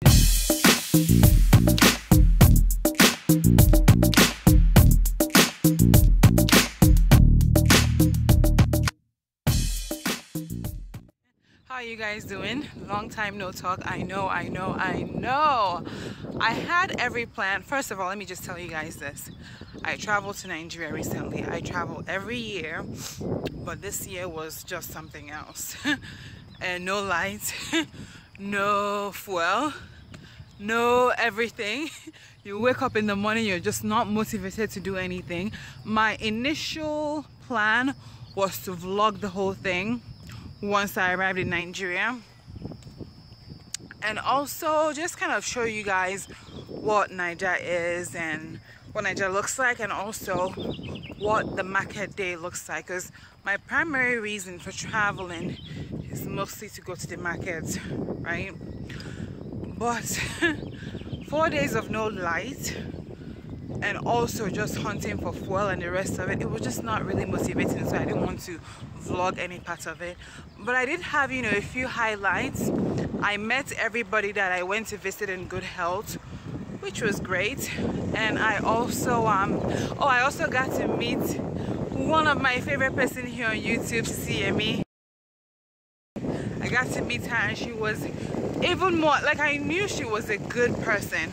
How are you guys doing? Long time no talk. I know. I had every plan. First of all, let me just tell you guys this. I traveled to Nigeria recently. I travel every year, but this year was just something else. And no lights, no fuel, no everything. You wake up in the morning, you're just not motivated to do anything. My initial plan was to vlog the whole thing once I arrived in Nigeria, and also just kind of show you guys what Naija is and what Naija looks like, and also what the market day looks like, because my primary reason for traveling is mostly to go to the market, right? But 4 days of no light and also just hunting for fuel and the rest of it, it was just not really motivating, so I didn't want to vlog any part of it. But I did have, you know, a few highlights. I met everybody that I went to visit in good health, which was great. And I also I also got to meet one of my favorite person here on YouTube, Sisi Yemmie. I got to meet her, and she was even more, like, I knew she was a good person.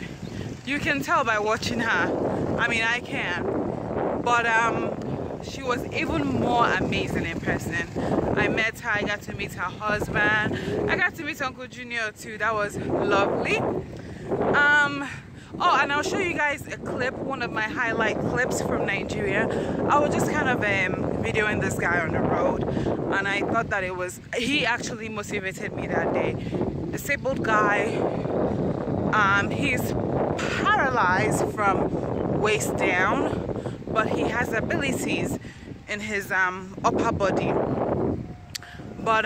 You can tell by watching her. I mean, I can. But she was even more amazing in person. I met her, I got to meet her husband. I got to meet Uncle Junior too. That was lovely. Oh, and I'll show you guys a clip, one of my highlight clips from Nigeria. I was just kind of videoing this guy on the road, and I thought that he actually motivated me that day. Disabled guy. He's paralyzed from waist down, but he has abilities in his upper body. But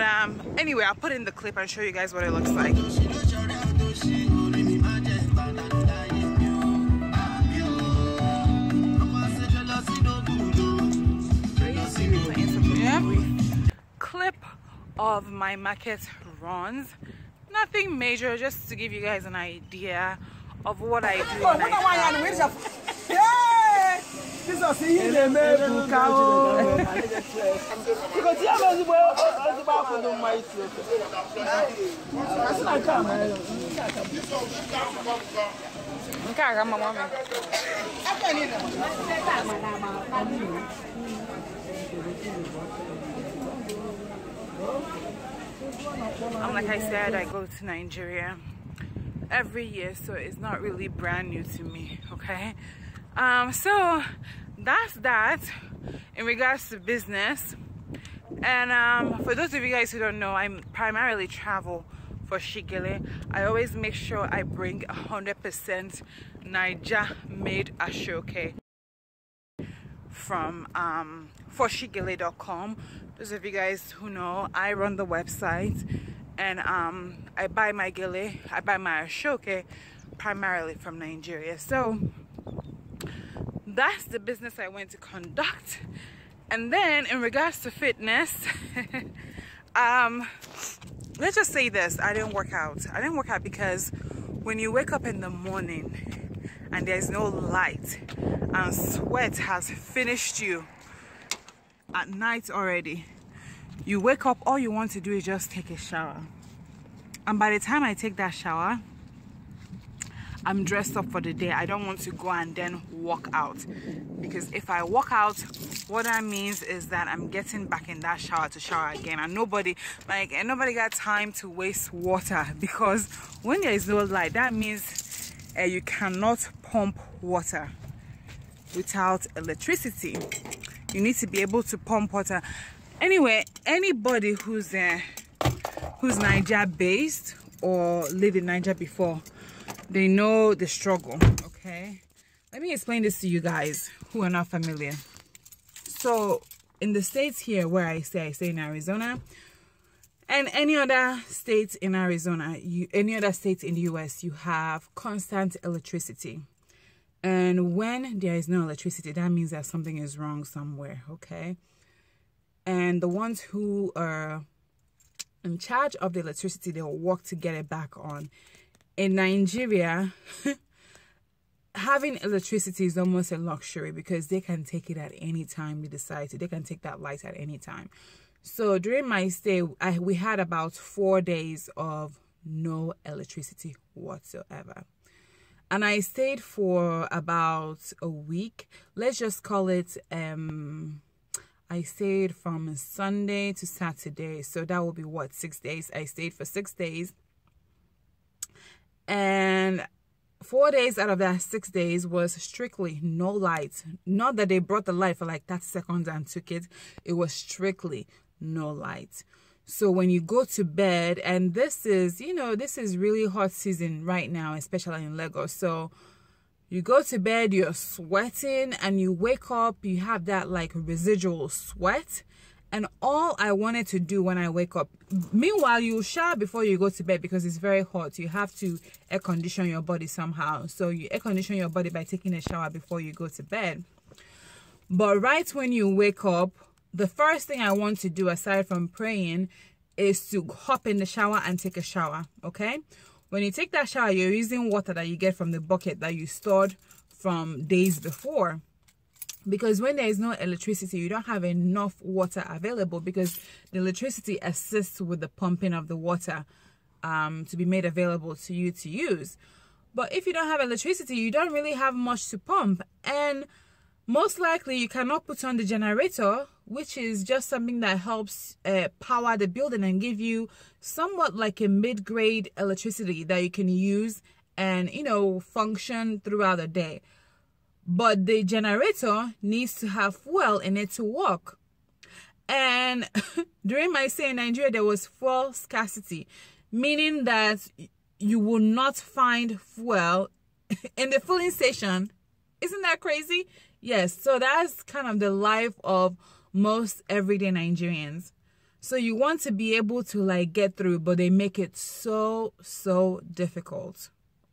anyway, I'll put in the clip and show you guys what it looks like. Clip of my market runs. Nothing major, just to give you guys an idea of what I do. Like I said, I go to Nigeria every year, so it's not really brand new to me, okay? So that's that in regards to business. And for those of you guys who don't know, I primarily travel for Shigele. I always make sure I bring 100% Naija made Aso-oke from forshigele.com. Those of you guys who know, I run the website, and I buy my gele, I buy my Aso-oke primarily from Nigeria. So that's the business I went to conduct. And then in regards to fitness, let's just say this, I didn't work out. I didn't work out because when you wake up in the morning and there's no light and sweat has finished you at night already, you wake up, all you want to do is just take a shower. And by the time I take that shower, I'm dressed up for the day. I don't want to go and then walk out, because if I walk out, what that means is that I'm getting back in that shower to shower again, and nobody got time to waste water, because when there is no light, that means you cannot pump water without electricity. You need to be able to pump water. Anyway, anybody who's Naija based or lived in Naija before, they know the struggle, okay? Let me explain this to you guys who are not familiar. So in the states here where I stay in Arizona, and any other states in Arizona, any other states in the US, you have constant electricity. And when there is no electricity, that means that something is wrong somewhere, okay? And the ones who are in charge of the electricity, they will work to get it back on. in Nigeria, having electricity is almost a luxury because they can take it at any time they decide to. They can take that light at any time. So during my stay, we had about 4 days of no electricity whatsoever. And I stayed for about a week. Let's just call it, I stayed from Sunday to Saturday. So that will be what, 6 days? I stayed for 6 days. And 4 days out of that 6 days was strictly no light. Not that they brought the light for like 30 seconds and took it. It was strictly no light. So when you go to bed, and this is, you know, this is really hot season right now, especially in Lagos. So you go to bed, you're sweating, and you wake up, you have that like residual sweat. And all I wanted to do when I wake up, meanwhile, you shower before you go to bed because it's very hot. You have to air condition your body somehow. So you air condition your body by taking a shower before you go to bed. But right when you wake up, the first thing I want to do aside from praying is to hop in the shower and take a shower, okay? When you take that shower, you're using water that you get from the bucket that you stored from days before. Because when there is no electricity, you don't have enough water available because the electricity assists with the pumping of the water to be made available to you to use. But if you don't have electricity, you don't really have much to pump. And most likely you cannot put on the generator, which is just something that helps power the building and give you somewhat like a mid-grade electricity that you can use and, you know, function throughout the day. But the generator needs to have fuel in it to work. And during my stay in Nigeria, there was fuel scarcity, meaning that you will not find fuel in the filling station. Isn't that crazy? Yes, so that's kind of the life of most everyday Nigerians. So you want to be able to like get through, but they make it so difficult.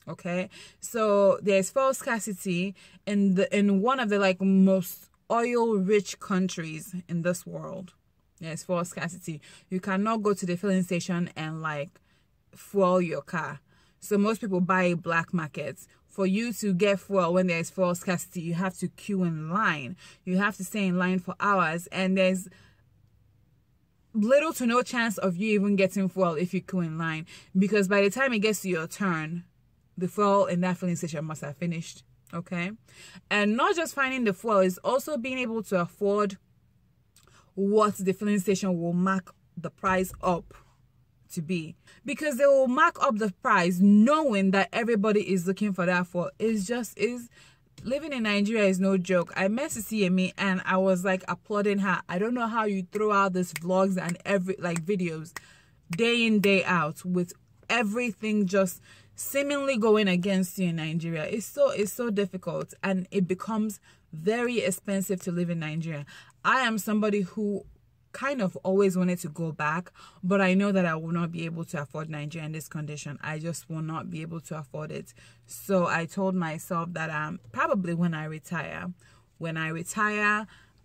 Okay, so there's fuel scarcity in one of the like most oil-rich countries in this world. There's fuel scarcity. You cannot go to the filling station and like fuel your car. So most people buy black markets. For you to get fuel when there's fuel scarcity, you have to queue in line. You have to stay in line for hours, and there's little to no chance of you even getting fuel if you queue in line, because by the time it gets to your turn, the fuel in that filling station must have finished. Okay, and not just finding the fuel, is also being able to afford what the filling station will mark the price up to be, because they will mark up the price knowing that everybody is looking for that fuel. Living in Nigeria is no joke. I met Sisi Yemmie and I was like applauding her. I don't know how you throw out these vlogs and videos day in, day out with everything just seemingly going against you in Nigeria. It's so difficult, and it becomes very expensive to live in Nigeria. I am somebody who kind of always wanted to go back, but I know that I will not be able to afford Nigeria in this condition. I just will not be able to afford it. So I told myself that probably when I retire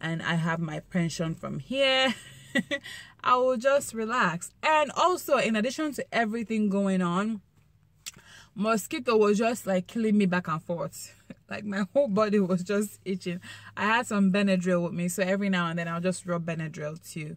and I have my pension from here, I will just relax. And also, in addition to everything going on, mosquito was just like killing me back and forth. Like my whole body was just itching. I had some Benadryl with me, so every now and then I'll just rub Benadryl to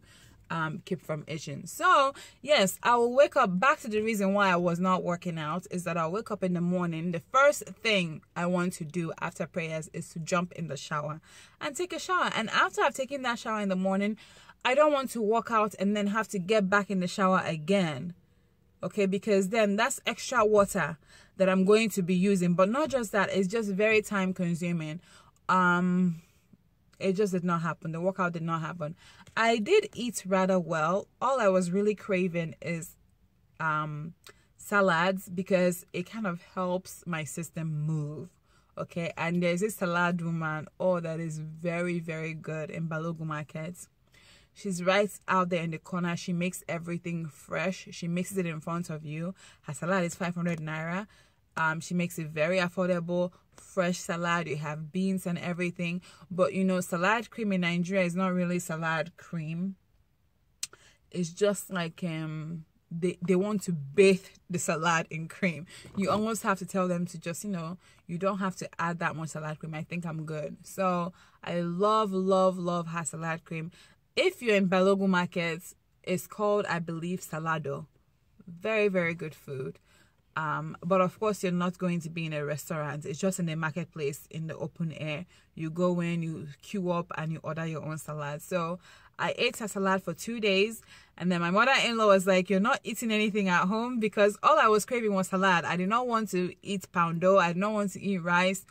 keep from itching. So yes, I will wake up. Back to the reason why I was not working out is that I'll wake up in the morning. The first thing I want to do after prayers is to jump in the shower and take a shower. And after I've taken that shower in the morning, I don't want to walk out and then have to get back in the shower again. Okay, because then that's extra water that I'm going to be using. But not just that, it's just very time consuming. It just did not happen. The workout did not happen. I did eat rather well. All I was really craving is salads, because it kind of helps my system move. Okay, and there's this salad woman, that is very good in Balogun Market. She's right out there in the corner. She makes everything fresh. She mixes it in front of you. Her salad is 500 naira. She makes it very affordable, fresh salad. You have beans and everything. But you know, salad cream in Nigeria is not really salad cream. It's just like they want to bathe the salad in cream. You almost have to tell them to just, you don't have to add that much salad cream. I think I'm good. So I love her salad cream. If you're in Balogun Market, it's called, I believe, Salado. Very, very good food. But of course, you're not going to be in a restaurant. It's just in a marketplace in the open air. You go in, you queue up, and you order your own salad. So I ate her salad for 2 days, and then my mother-in-law was like, "You're not eating anything at home," because all I was craving was salad. I did not want to eat poundo. I did not want to eat rice.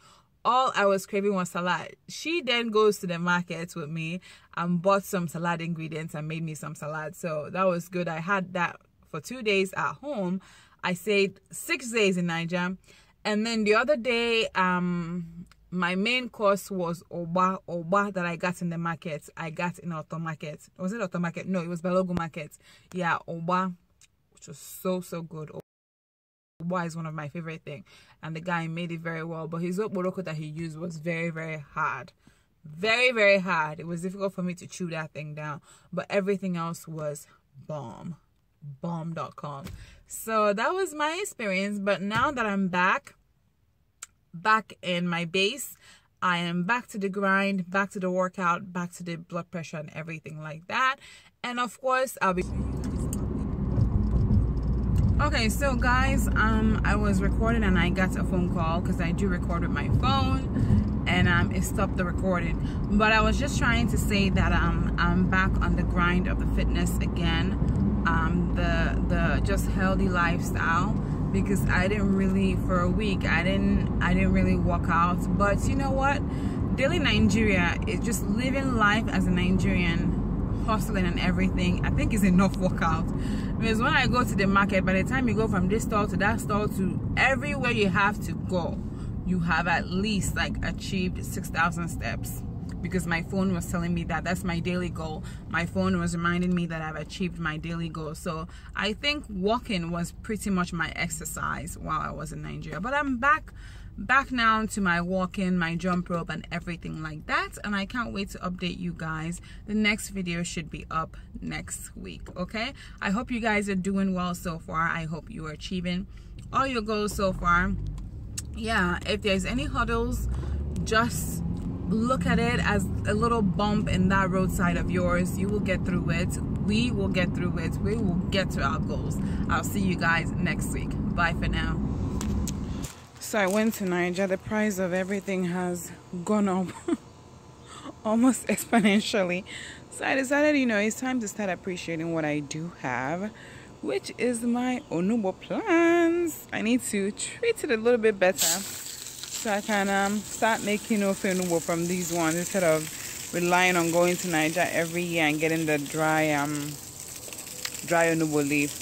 All I was craving was salad. She then goes to the market with me and bought some salad ingredients and made me some salad. So that was good. I had that for 2 days at home. I stayed 6 days in Naija. And then the other day, my main course was oba that I got in the market. I got in Auto Market. Was it Auto Market? No, it was Balogun Market. Yeah, oba, which was so good. Oba is one of my favorite things. And the guy made it very well. But his okporoko that he used was very, very hard. Very, very hard. It was difficult for me to chew that thing down. But everything else was bomb. Bomb.com. So that was my experience. But now that I'm back in my base, I am back to the grind, back to the workout, back to the blood pressure and everything like that. And of course, I'll be... Okay, so guys, I was recording and I got a phone call because I do record with my phone, and it stopped the recording. But I was just trying to say that I'm back on the grind of the fitness again, the just healthy lifestyle, because I didn't really, for a week, I didn't really work out. But you know what? Daily Nigeria is just living life as a Nigerian, hustling and everything. I think is enough workout. Because when I go to the market, by the time you go from this store to that store to everywhere you have to go, you have at least like achieved 6,000 steps. Because my phone was telling me that that's my daily goal. My phone was reminding me that I've achieved my daily goal. So I think walking was pretty much my exercise while I was in Nigeria. But I'm back now to my walking, my jump rope and everything like that, and I can't wait to update you guys. The next video should be up next week. Okay, I hope you guys are doing well so far. I hope you are achieving all your goals so far. Yeah, if there's any hurdles, just look at it as a little bump in that roadside of yours. You will get through it. We will get through it. We will get to our goals. I'll see you guys next week. Bye for now. So I went to Naija. The price of everything has gone up almost exponentially. So I decided, it's time to start appreciating what I do have, which is my onugbo plants. I need to treat it a little bit better so I can start making ofe onugbo from these ones instead of relying on going to Naija every year and getting the dry onugbo leaf.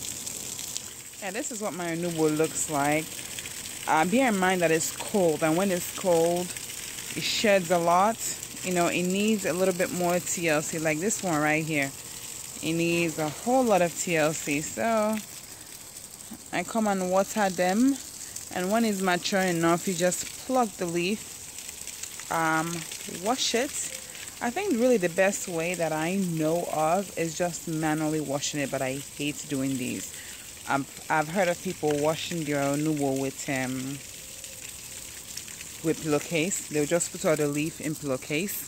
Yeah, this is what my onugbo looks like. Bear in mind that it's cold, and when it's cold, it sheds a lot. It needs a little bit more TLC, like this one right here. It needs a whole lot of TLC. So I come and water them, and when it's mature enough, you just pluck the leaf, wash it. I think really the best way that I know of is just manually washing it, but I hate doing these. I've heard of people washing their onugbo with pillowcase. They'll just put all the leaf in pillowcase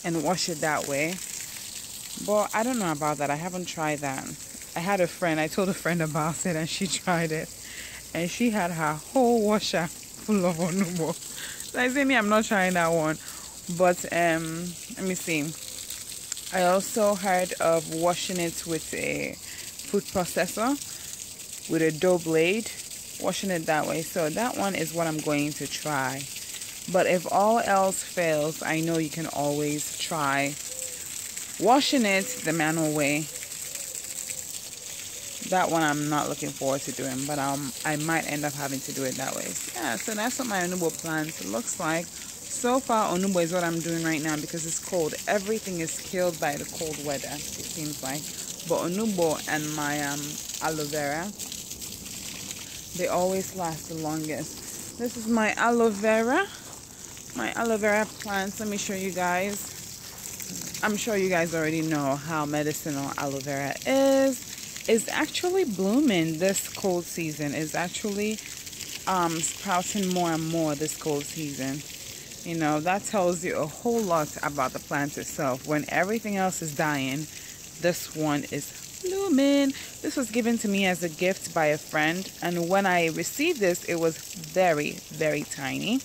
and wash it that way. But I don't know about that. I haven't tried that. I had a friend. I told a friend about it, and she tried it, and she had her whole washer full of onugbo. So I say, I'm not trying that one. But let me see. I also heard of washing it with a food processor, with a dough blade, washing it that way. So that one is what I'm going to try. But if all else fails, I know you can always try washing it the manual way. That one I'm not looking forward to doing, but I might end up having to do it that way. Yeah, so that's what my onugbo plant looks like. So far, onugbo is what I'm doing right now because it's cold. Everything is killed by the cold weather, it seems like. But onugbo and my aloe vera, they always last the longest. This is my aloe vera plants. Let me show you guys. I'm sure you guys already know how medicinal aloe vera is. is actually blooming this cold season. Is actually sprouting more and more this cold season. You know, that tells you a whole lot about the plant itself. When everything else is dying, this one is blooming. This was given to me as a gift by a friend, and when I received this, it was very, very tiny,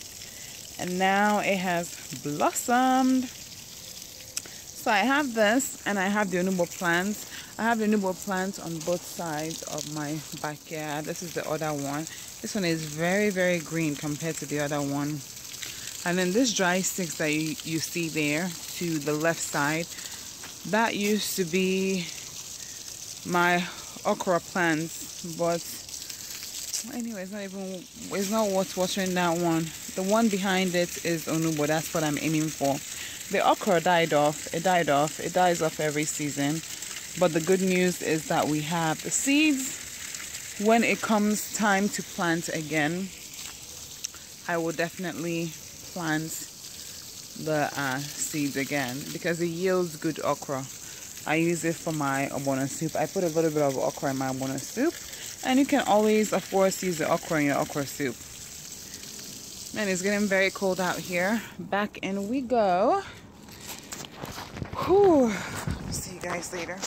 and now it has blossomed. So I have this, and I have the onubo plants. I have the onubo plants on both sides of my backyard. This is the other one. This one is very, very green compared to the other one. And then this dry sticks that you see there to the left side, that used to be my okra plants, but anyway, it's not worth watering that one. The one behind it is onubo. That's what I'm aiming for. The okra died off. It dies off every season. But the good news is that we have the seeds. When it comes time to plant again, I will definitely plant the seeds again, because it yields good okra. I use it for my ogbono soup. I put a little bit of okra in my ogbono soup, and you can always, of course, use the okra in your okra soup. Man, it's getting very cold out here. Back in we go. Whew. See you guys later.